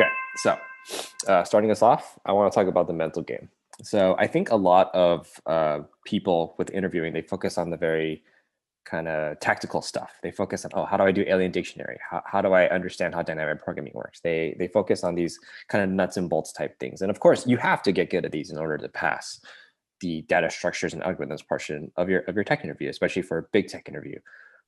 Okay, so starting us off, I want to talk about the mental game. So I think a lot of people with interviewing, they focus on the very kind of tactical stuff. They focus on, oh, how do I do alien dictionary? How do I understand how dynamic programming works? They focus on these kind of nuts and bolts type things. And of course, you have to get good at these in order to pass the data structures and algorithms portion of your tech interview, especially for a big tech interview.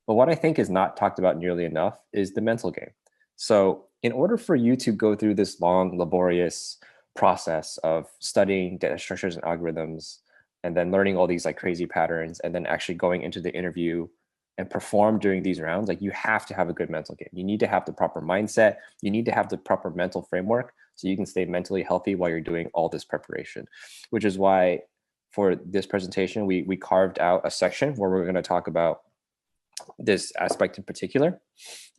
But what I think is not talked about nearly enough is the mental game. So in order for you to go through this long, laborious process of studying data structures and algorithms, and then learning all these like crazy patterns, and then actually going into the interview and perform during these rounds, like you have to have a good mental game. You need to have the proper mindset. You need to have the proper mental framework so you can stay mentally healthy while you're doing all this preparation, which is why for this presentation, we carved out a section where we're going to talk about this aspect in particular,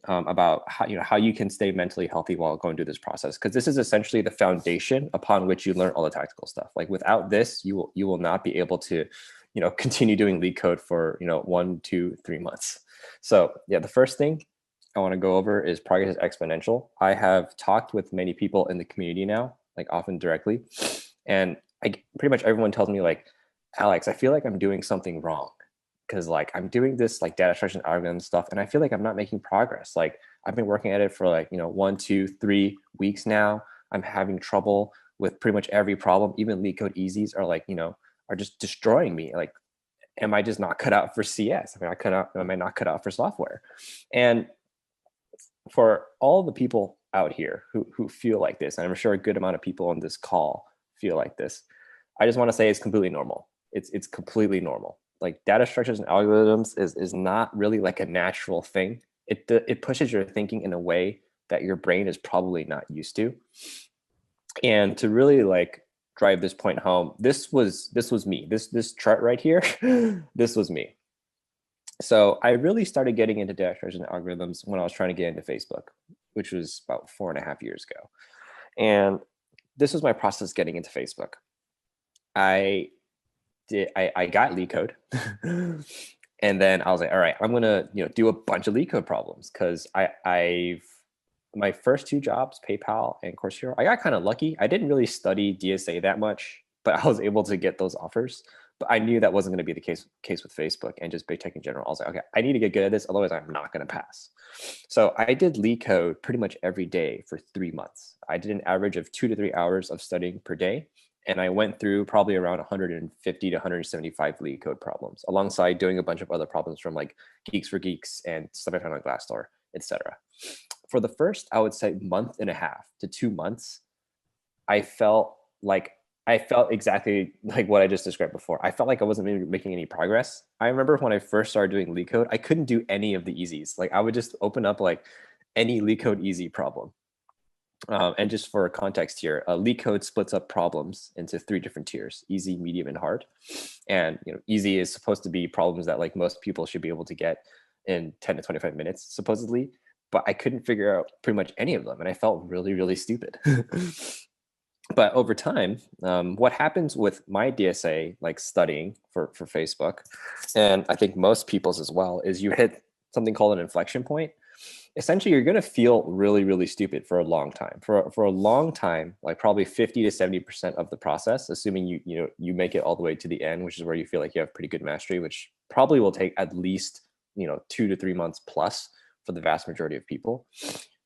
about how you can stay mentally healthy while going through this process, because this is essentially the foundation upon which you learn all the tactical stuff. Like without this, you will not be able to continue doing leak code for 1, 2, 3 months. So yeah, the first thing I want to go over is progress is exponential. I have talked with many people in the community now, like often directly, and pretty much everyone tells me like, Alex, I feel like I'm doing something wrong, because like I'm doing this like data structure and algorithm stuff, and I feel like I'm not making progress. Like I've been working at it for like 1, 2, 3 weeks now. I'm having trouble with pretty much every problem. Even leak code easies are like are just destroying me. Like, am I just not cut out for CS? Am I not cut out for software? And for all the people out here who feel like this, and I'm sure a good amount of people on this call feel like this, I just want to say it's completely normal. It's completely normal. Like data structures and algorithms is not really like a natural thing. It pushes your thinking in a way that your brain is probably not used to. And to really like drive this point home, this was me. This chart right here, this was me. So I really started getting into data structures and algorithms when I was trying to get into Facebook, which was about 4.5 years ago. And this was my process getting into Facebook. I got leak code. And then I was like, all right, I'm gonna do a bunch of leak code problems, because I've my first 2 jobs, PayPal and Coursera, I got kind of lucky. I didn't really study DSA that much, but I was able to get those offers. But I knew that wasn't going to be the case with Facebook and just big tech in general. I was like, okay, I need to get good at this, otherwise I'm not going to pass. So I did leak code pretty much every day for 3 months. I did an average of 2 to 3 hours of studying per day. And I went through probably around 150 to 175 leak code problems, alongside doing a bunch of other problems from like Geeks for Geeks and stuff I found on Glassdoor, etc. For the first, I would say, month and a half to 2 months, I felt exactly like what I just described before. I felt like I wasn't making any progress. I remember when I first started doing leak code, I couldn't do any of the easies. Like I would just open up like any leak code easy problem. And just for context here, leak code splits up problems into 3 different tiers: easy, medium, and hard. And easy is supposed to be problems that like most people should be able to get in 10 to 25 minutes, supposedly. But I couldn't figure out pretty much any of them, and I felt really, really stupid. But over time, what happens with my DSA, like studying for Facebook, and I think most people's as well, is you hit something called an inflection point. Essentially, you're going to feel really, really stupid for a long time. For a long time, like probably 50 to 70% of the process, assuming you make it all the way to the end, which is where you feel like you have pretty good mastery, which probably will take at least 2 to 3 months plus for the vast majority of people.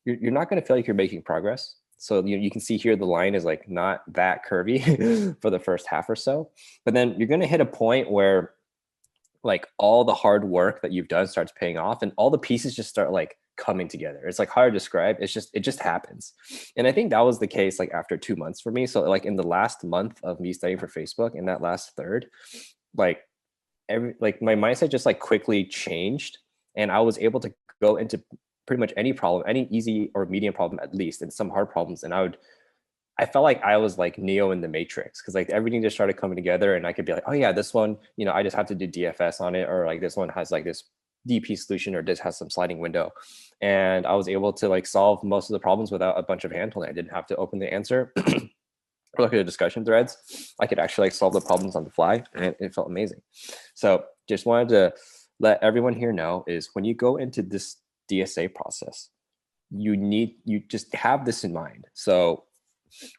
You're not going to feel like you're making progress. So you can see here the line is like not that curvy for the first half or so, but then you're going to hit a point where like all the hard work that you've done starts paying off, and all the pieces just start like coming together. It's like hard to describe. It just happens. And I think that was the case like after 2 months for me. So like in the last month of me studying for Facebook, in that last third, like my mindset just like quickly changed, and I was able to go into pretty much any problem, any easy or medium problem at least, and some hard problems. And I felt like I was like Neo in the Matrix, because like everything just started coming together, and I could be like, oh yeah, this one, I just have to do DFS on it, or like this one has like this DP solution, or this has some sliding window. And I was able to like solve most of the problems without a bunch of hand holding. I didn't have to open the answer or look at the discussion threads. I could actually like solve the problems on the fly, and it felt amazing. So just wanted to let everyone here know is when you go into this DSA process, you just have this in mind. So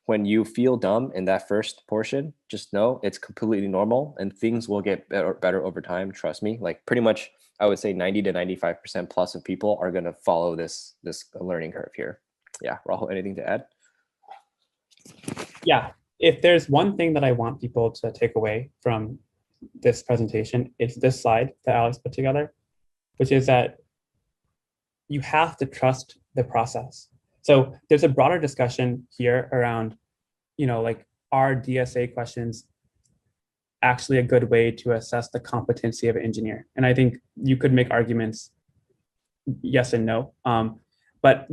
when you feel dumb in that first portion, just know it's completely normal and things will get better over time. Trust me. Like pretty much, I would say 90 to 95% plus of people are going to follow this learning curve here. Yeah. Rahul, anything to add? Yeah. If there's one thing that I want people to take away from this presentation, it's this slide that Alex put together, which is that you have to trust the process. So there's a broader discussion here around, like, are DSA questions actually a good way to assess the competency of an engineer? And I think you could make arguments yes and no. But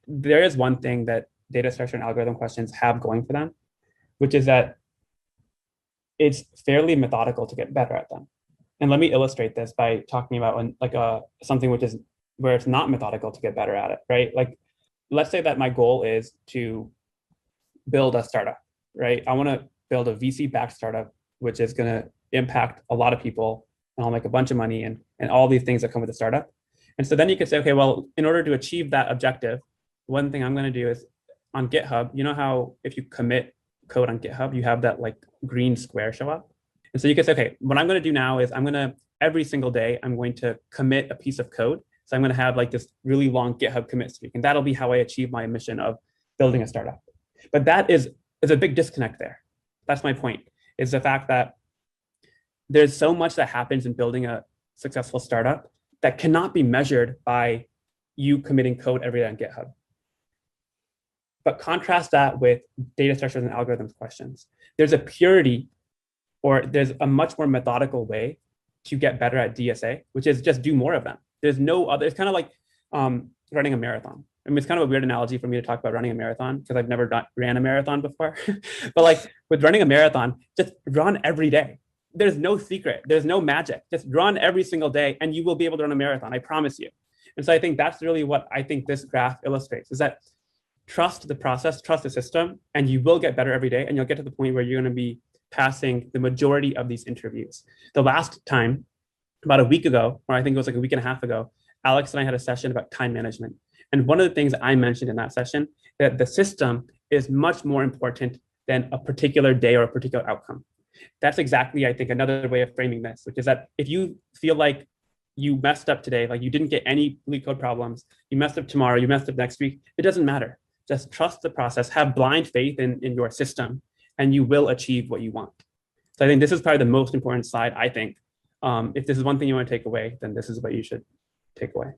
there is one thing that data structure and algorithm questions have going for them, which is that it's fairly methodical to get better at them. And let me illustrate this by talking about something which is where it's not methodical to get better at it, right? Like, let's say that my goal is to build a startup, right? I want to build a VC-backed startup, which is going to impact a lot of people, and I'll make a bunch of money and all these things that come with a startup. And so then you could say, okay, well, in order to achieve that objective, one thing I'm going to do is on GitHub, you know how if you commit code on GitHub, you have that like green square show up. And so you could say, okay, what I'm going to do now is every single day, I'm going to commit a piece of code. So I'm going to have like this really long GitHub commit streak. And that'll be how I achieve my mission of building a startup. But that is a big disconnect there. That's my point, is the fact that there's so much that happens in building a successful startup that cannot be measured by you committing code every day on GitHub. But contrast that with data structures and algorithms questions. There's a purity, or there's a much more methodical way to get better at DSA, which is just do more of them. There's no other, it's kind of like running a marathon. I mean, it's kind of a weird analogy for me to talk about running a marathon because I've never ran a marathon before. But like with running a marathon, just run every day. There's no secret. There's no magic. Just run every single day and you will be able to run a marathon. I promise you. And so I think that's really what I think this graph illustrates, is that trust the process, trust the system, and you will get better every day. And you'll get to the point where you're going to be passing the majority of these interviews. The last time, about a week ago, or I think it was like a week and a half ago, Alex and I had a session about time management. And one of the things that I mentioned in that session, that the system is much more important than a particular day or a particular outcome. That's exactly, I think, another way of framing this, which is that if you feel like you messed up today, like you didn't get any leak code problems, you messed up tomorrow, you messed up next week, it doesn't matter. Just trust the process, have blind faith in your system, and you will achieve what you want. So I think this is probably the most important slide, I think. If this is one thing you want to take away, then this is what you should take away.